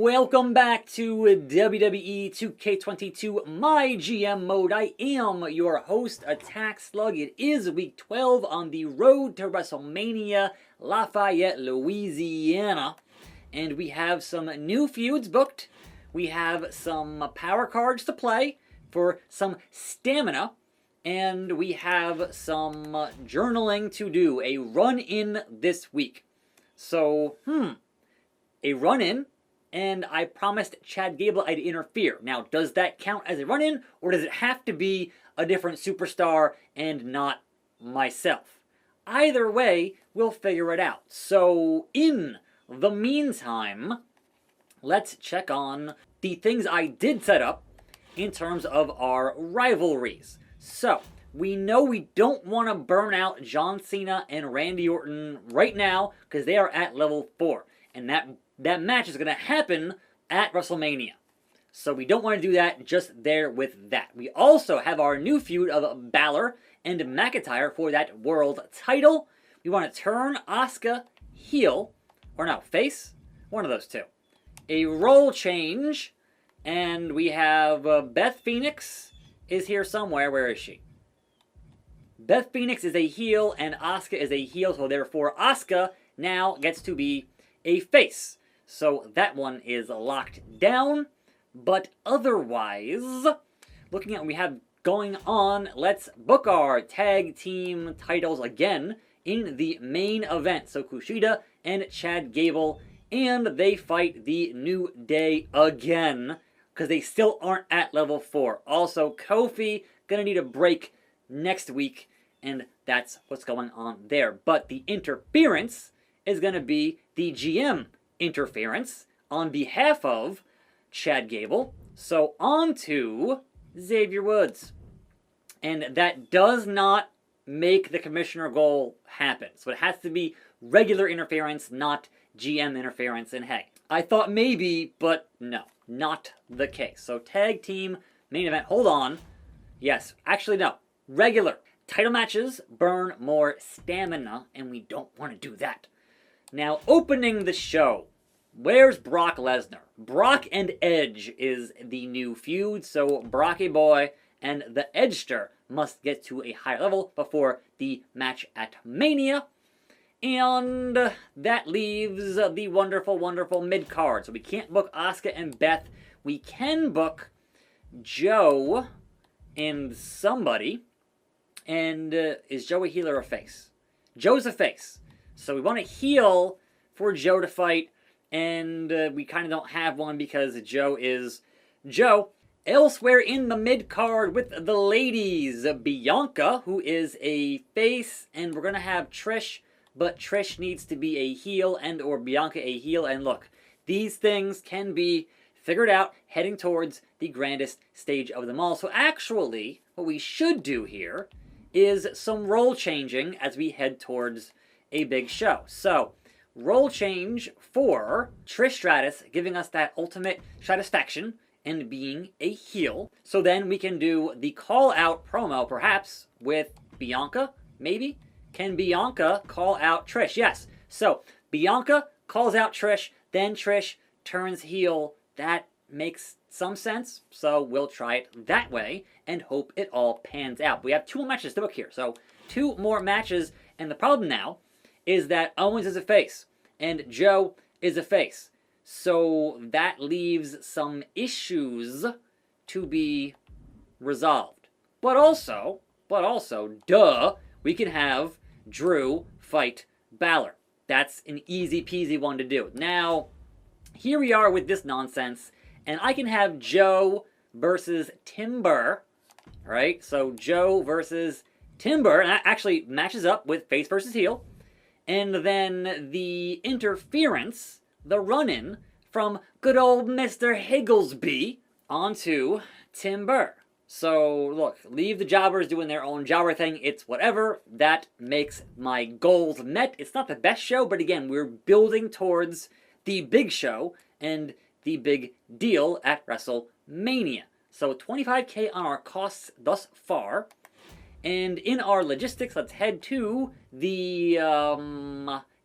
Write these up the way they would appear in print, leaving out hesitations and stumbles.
Welcome back to WWE 2K22 MyGM Mode. I am your host, attackslug. It is week 12 on the road to WrestleMania, Lafayette, Louisiana. And we have some new feuds booked. We have some power cards to play for some stamina. And we have some journaling to do. A run-in this week. So, a run-in. And I promised Chad Gable I'd interfere. Now, does that count as a run-in, or does it have to be a different superstar and not myself? Either way, we'll figure it out. So, in the meantime, let's check on the things I did set up in terms of our rivalries. So, we know we don't want to burn out John Cena and Randy Orton right now because they are at level 4. And that match is going to happen at WrestleMania. So we don't want to do that just there with that. We also have our new feud of Balor and McIntyre for that world title. We want to turn Asuka heel, or no, face, one of those two. A role change, and we have Beth Phoenix is here somewhere. Where is she? Beth Phoenix is a heel, and Asuka is a heel, so therefore Asuka now gets to be a face. So that one is locked down. But otherwise, looking at what we have going on, let's book our tag team titles again in the main event. So Kushida and Chad Gable, and they fight the New Day again because they still aren't at level 4. Also, Kofi gonna need a break next week, and that's what's going on there. But the interference is gonna be the GM interference on behalf of Chad Gable. So on to Xavier Woods. And that does not make the commissioner goal happen. So it has to be regular interference, not GM interference. And hey, I thought maybe, but no, not the case. So tag team main event, hold on. Yes, actually no, regular. Title matches burn more stamina, and we don't want to do that. Now, opening the show, where's Brock Lesnar? Brock and Edge is the new feud, so Brocky Boy and the Edgester must get to a higher level before the match at Mania. And that leaves the wonderful, wonderful mid-card. So we can't book Asuka and Beth. We can book Joe and somebody. And is Joe a heel or a face? Joe's a face. So we want to heal for Joe to fight, and we kind of don't have one because Joe is Joe. Elsewhere in the mid-card with the ladies, Bianca, who is a face, and we're going to have Trish, but Trish needs to be a heel and or Bianca a heel. And look, these things can be figured out heading towards the grandest stage of them all. So actually, what we should do here is some role changing as we head towards a big show. So, role change for Trish Stratus, giving us that ultimate Stratusfaction and being a heel. So then we can do the call-out promo, perhaps, with Bianca, maybe? Can Bianca call out Trish? Yes. So, Bianca calls out Trish, then Trish turns heel. That makes some sense, so we'll try it that way and hope it all pans out. We have 2 more matches to book here, so 2 more matches, and the problem now is that Owens is a face, and Joe is a face. So that leaves some issues to be resolved. But also, duh, we can have Drew fight Balor. That's an easy peasy one to do. Now, here we are with this nonsense, and I can have Joe versus Timber, right? So Joe versus Timber, and that actually matches up with face versus heel. And then the interference, the run-in from good old Mr. Higglesby onto Timber. So, look, leave the jobbers doing their own jobber thing. It's whatever. That makes my goals met. It's not the best show, but again, we're building towards the big show and the big deal at WrestleMania. So, 25K on our costs thus far. And in our logistics, let's head to the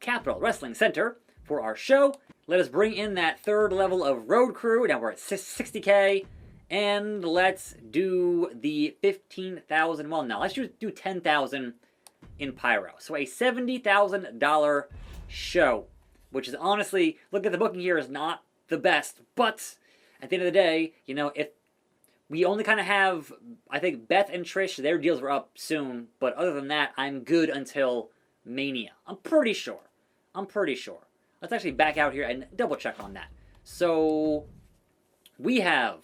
Capitol Wrestling Center for our show. Let us bring in that third level of road crew. Now we're at 60k. And let's do the 15,000. Well, no, let's just do 10,000 in Pyro. So a $70,000 show, which is honestly, look at the booking here, is not the best. But at the end of the day, you know, if we only kind of have, I think Beth and Trish, their deals were up soon. But other than that, I'm good until Mania. I'm pretty sure. Let's actually back out here and double check on that. So we have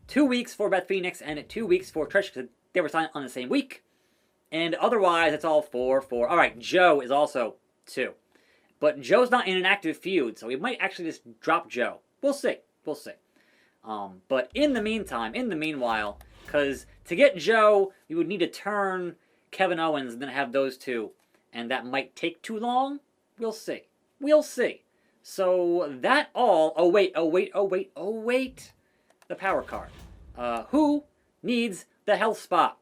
2 weeks for Beth Phoenix and 2 weeks for Trish because they were signed on the same week. And otherwise, it's all 4. All right, Joe is also 2. But Joe's not in an active feud, so we might actually just drop Joe. We'll see. But in the meanwhile, because to get Joe, we would need to turn Kevin Owens and then have those two. And that might take too long. We'll see. So that all... Oh, wait. The power card. Who needs the health spot?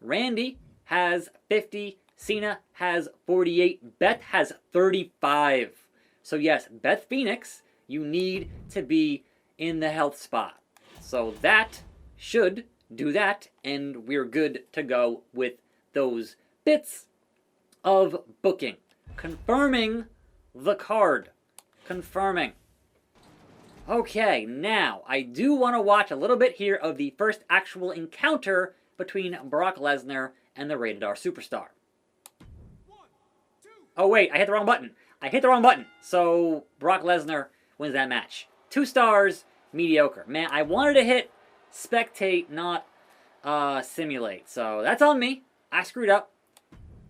Randy has 50. Cena has 48. Beth has 35. So yes, Beth Phoenix, you need to be in the health spot. So that should do that, and we're good to go with those bits of booking. Confirming the card. Okay, now, I do want to watch a little bit here of the first actual encounter between Brock Lesnar and the Rated R Superstar. Oh wait, I hit the wrong button. So, Brock Lesnar wins that match. 2 stars, mediocre. Man, I wanted to hit spectate, not simulate. So, that's on me. I screwed up.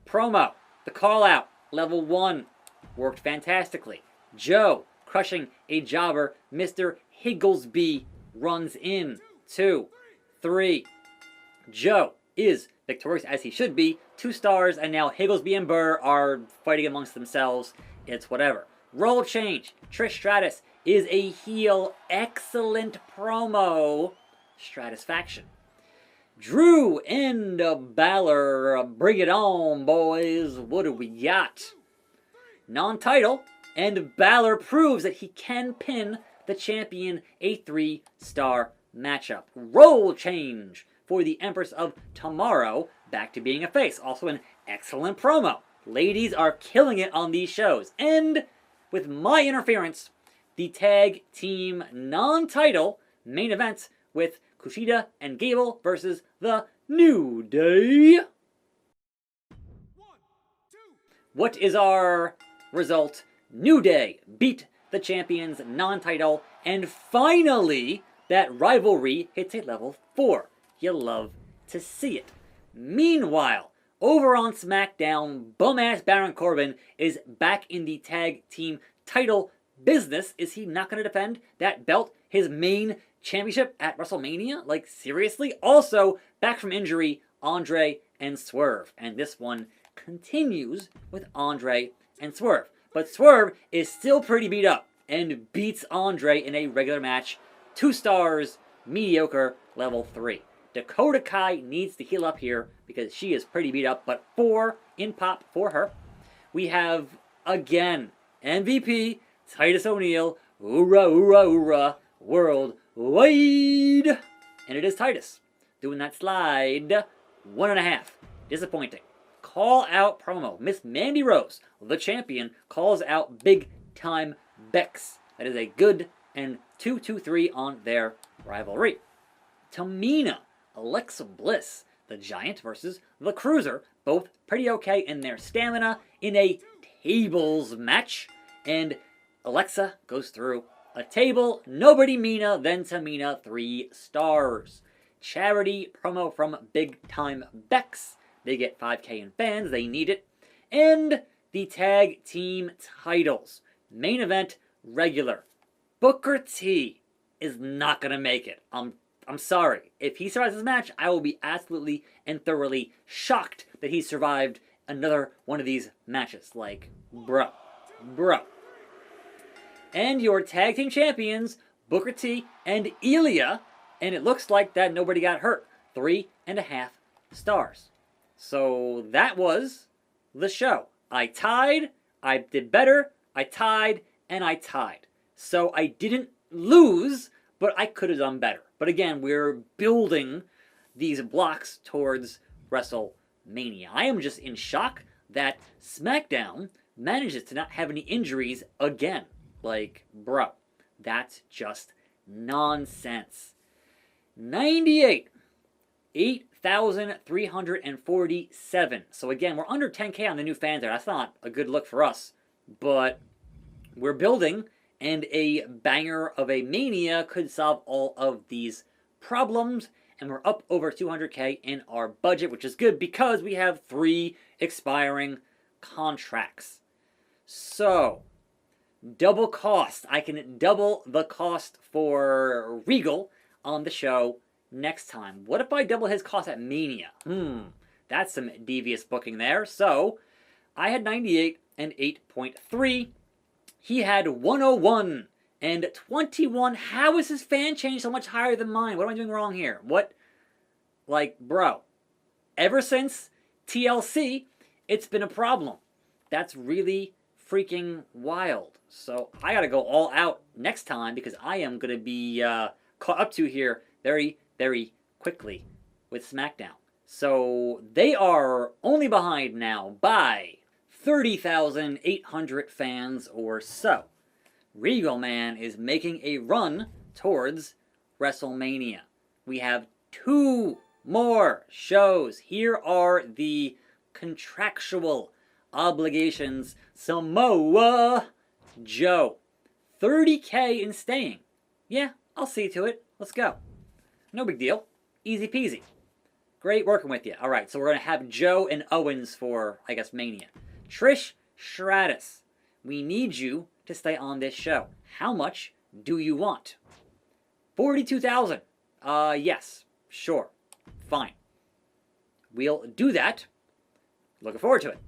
Promo, the call out, level 1, worked fantastically. Joe, crushing a jobber. Mr. Higglesby runs in. 2, 3. Joe is victorious as he should be. 2 stars, and now Higglesby and Burr are fighting amongst themselves. It's whatever. Role change. Trish Stratus is a heel. Excellent promo. Stratusfaction. Drew and Balor. Bring it on, boys. What do we got? Non-title. And Balor proves that he can pin the champion, a 3-star matchup. Role change for the Empress of Tomorrow, back to being a face. Also an excellent promo. Ladies are killing it on these shows. And with my interference, the tag team non-title main event with Kushida and Gable versus the New Day. What is our result? New Day beat the champions non-title, and finally, that rivalry hits a level 4. You love to see it. Meanwhile, over on Smackdown, bum-ass Baron Corbin is back in the tag team title business. Is he not going to defend that belt, his main championship at WrestleMania? Like, seriously? Also, back from injury, Andre and Swerve. And this one continues with Andre and Swerve. But Swerve is still pretty beat up and beats Andre in a regular match. 2 stars, mediocre, level 3. Dakota Kai needs to heal up here because she is pretty beat up, but 4 in pop for her. We have, again, MVP, Titus O'Neil, hoorah, worldwide. And it is Titus doing that slide. 1.5. Disappointing. Call out promo. Miss Mandy Rose, the champion, calls out big time Bex. That is a good and 2-2-3 on their rivalry. Tamina, Alexa Bliss, the Giant versus the Cruiser, both pretty okay in their stamina in a tables match. And Alexa goes through a table. Nobody Mina, then Tamina, 3 stars. Charity promo from Big Time Bex. They get 5K in fans, they need it. And the tag team titles. Main event, regular. Booker T is not going to make it. I'm sorry. If he survives this match, I will be absolutely and thoroughly shocked that he survived another one of these matches. Like, bro. And your tag team champions, Booker T and Ilya. And it looks like that nobody got hurt. 3.5 stars. So that was the show. I tied, I did better, I tied, and I tied. So I didn't lose, but I could have done better. But again, we're building these blocks towards WrestleMania. I am just in shock that Smackdown manages to not have any injuries again. Like, bro, that's just nonsense. 98. 8,347. So again, we're under 10K on the new fans there. That's not a good look for us. But we're building, and a banger of a Mania could solve all of these problems. And we're up over 200K in our budget, which is good because we have 3 expiring contracts. So, double cost. I can double the cost for Regal on the show next time. What if I double his cost at Mania? That's some devious booking there. So, I had 98 and 8.3. He had 101 and 21. How is his fan change so much higher than mine? What am I doing wrong here? What? Like, bro, ever since TLC, it's been a problem. That's really freaking wild. So I gotta go all out next time because I am gonna be caught up to here very, very quickly with SmackDown. So they are only behind now by 30,800 fans or so. Regal Man is making a run towards WrestleMania. We have 2 more shows. Here are the contractual obligations. Samoa Joe. 30K in staying. Yeah, I'll see to it. Let's go. No big deal. Easy peasy. Great working with you. Alright, so we're going to have Joe and Owens for, I guess, Mania. Trish Stratus. We need you to stay on this show. How much do you want? 42,000. Yes. Sure. Fine. We'll do that. Looking forward to it.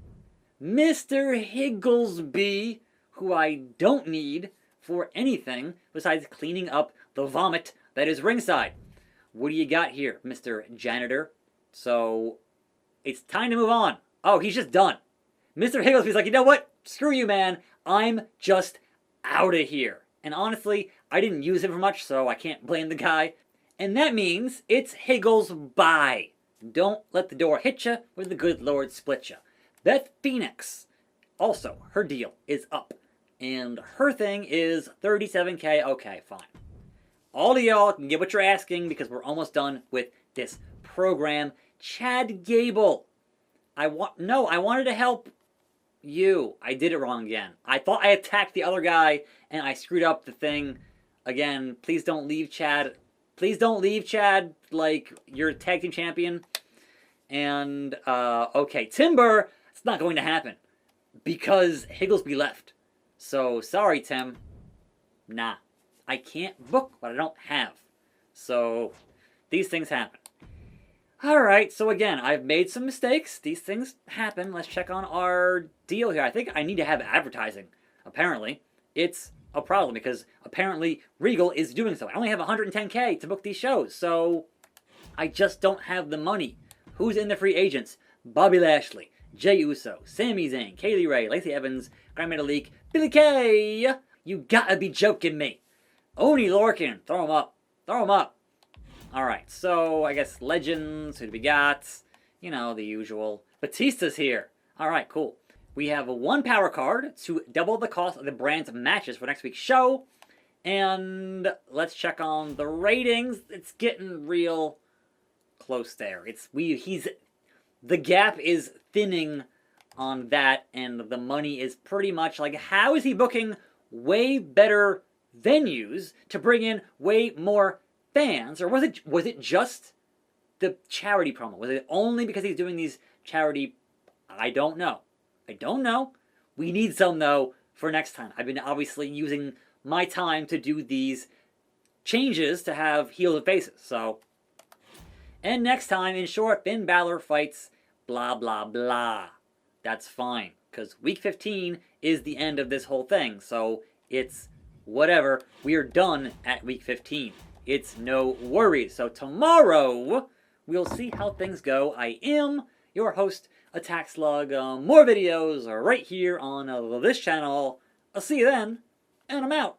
Mr. Higglesby, who I don't need for anything besides cleaning up the vomit that is ringside. What do you got here, Mr. Janitor? So, it's time to move on. Oh, he's just done. Mr. Higglesby's like, you know what? Screw you, man. I'm just out of here. And honestly, I didn't use him for much, so I can't blame the guy. And that means it's Higgles bye. Don't let the door hit ya or the good Lord split ya. Beth Phoenix, also, her deal is up. And her thing is 37K. Okay, fine. All of y'all can get what you're asking because we're almost done with this program. Chad Gable. I wanted to help you. I did it wrong again. I thought I attacked the other guy and I screwed up the thing. Again, please don't leave Chad. Please don't leave Chad like you're tag team champion. And, okay, Timber, it's not going to happen because Higglesby left. So, sorry, Tim. Nah. I can't book what I don't have. So, these things happen. Alright, so again, I've made some mistakes. These things happen. Let's check on our deal here. I think I need to have advertising. Apparently, it's a problem because apparently Regal is doing so. I only have 110K to book these shows, so I just don't have the money. Who's in the free agents? Bobby Lashley, Jey Uso, Sami Zayn, Kaylee Ray, Lacey Evans, Grand Metalik, Billy Kay. You gotta be joking me. Oni Lorcan, throw him up. Throw him up. Alright, so I guess Legends, who do we got? You know, the usual. Batista's here. Alright, cool. We have 1 power card to double the cost of the brand's matches for next week's show. And let's check on the ratings. It's getting real close there. The gap is thinning on that, and the money is pretty much like, how is he booking way better venues to bring in way more fans? Or was it just the charity promo? Was it only because he's doing these charity? I don't know. We need some though for next time. I've been obviously using my time to do these changes to have heels and faces. So, and next time, in short, Finn Balor fights blah blah blah. That's fine because week 15 is the end of this whole thing. So it's whatever. We are done at week 15. It's no worries. So tomorrow, we'll see how things go. I am your host, attackslug. More videos are right here on this channel. I'll see you then, and I'm out.